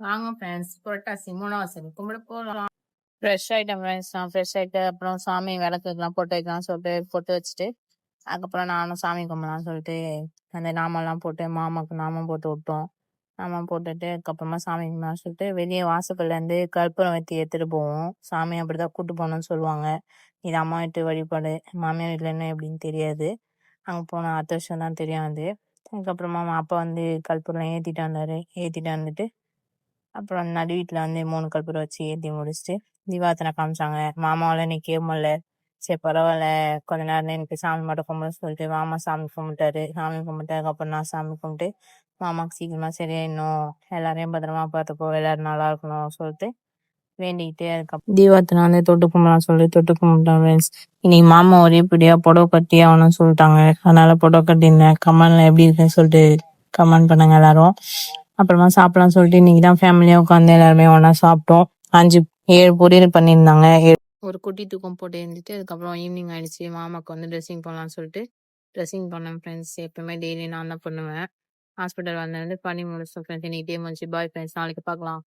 வாங்க ஃப்ரெண்ட்ஸ், புரட்டாசி 3வது சனி கும்பிட போகலாம். ஃப்ரெஷ் ஆகிட்டேன் ஃப்ரெண்ட்ஸ். நான் ஃப்ரெஷ் ஆகிட்டு அப்புறம் சாமி விளக்குக்கெல்லாம் பொட்டு வைக்கலாம் சொல்லிட்டு பொட்டு வச்சுட்டு அதுக்கப்புறம் நானும் சாமி கும்பிடலாம்னு சொல்லிட்டு அந்த நாமெல்லாம் போட்டு மாமாவுக்கு நாமம் போட்டு விட்டோம். நாமம் போட்டுட்டு அதுக்கப்புறமா சாமி கும்பிடலாம் சொல்லிட்டு வெளியே வாசப்பல்லேருந்து கற்பூரம் வெத்தி எடுத்துகிட்டு போவோம். சாமி அப்படி தான் கூப்பிட்டு போகணும்னு சொல்லுவாங்க. இது அம்மா வீட்டு வழிபாடு, மாமியார் வீட்டில் என்ன எப்படின்னு தெரியாது. அங்கே போனால் அடுத்த வருஷம் தான் தெரியாது. அதுக்கப்புறமா அப்பா வந்து கற்பூரம் ஏற்றிட்டு வந்தார். ஏற்றிட்டு வந்துட்டு அப்புறம் நடு வீட்டில் வந்து 3 கற்பூரம் வச்சு ஏற்றி முடிச்சுட்டு தீபார்த்தனை காமிச்சாங்க. மாமாவால் நிற்கவே முடியல. சரி பரவாயில்ல, கொஞ்ச நேரம் எனக்கு சாமி மட்டும் கும்பிட சொல்லிட்டு மாமா சாமி கும்பிட்டாரு. சாமி கும்பிட்டு அதுக்கப்புறம் நான் சாமி கும்பிட்டு மாமாவுக்கு சீக்கிரமா சரியாயிடணும், எல்லாரையும் பத்திரமா பார்த்துக்கோ, எல்லாரும் நல்லா இருக்கணும் சொல்லிட்டு வேண்டிக்கிட்டு அதுக்கப்புறம் தீபார்த்தனை வந்து தொட்டு கும்பிடலாம் சொல்லி தொட்டு கும்பிட்டேன் ஃப்ரெண்ட்ஸ். இன்னைக்கு மாமா ஒரே பிடியா புடவை கட்டி ஆகணும்னு சொல்லிட்டாங்க. அதனால புடவை கட்டியிருந்தேன். கமெண்ட்ல எப்படி இருக்குன்னு சொல்லிட்டு கமெண்ட் பண்ணுங்க எல்லாரும். அப்புறமா சாப்பிடலாம் சொல்லிட்டு இன்னைக்கு தான் ஃபேமிலியாக உட்காந்து எல்லாருமே ஒன்றா சாப்பிட்டோம். 5-7 பொரியல் பண்ணியிருந்தாங்க. ஒரு குட்டி தூக்கம் போட்டு இருந்துட்டு அதுக்கப்புறம் ஈவினிங் ஆயிடுச்சு. மாமாவுக்கு வந்து ட்ரெஸ்ஸிங் பண்ணலாம்னு சொல்லிட்டு ட்ரெஸ்ஸிங் பண்ணேன் ஃப்ரெண்ட்ஸ். எப்பவுமே டெய்லி நான் தான் பண்ணுவேன். ஹாஸ்பிட்டல் வந்தது பண்ணி முடிச்சோம் ஃப்ரெண்ட்ஸ். இன்னைக்கு டே முடிச்சு. பாய் ஃப்ரெண்ட்ஸ், நாளைக்கு பார்க்கலாம்.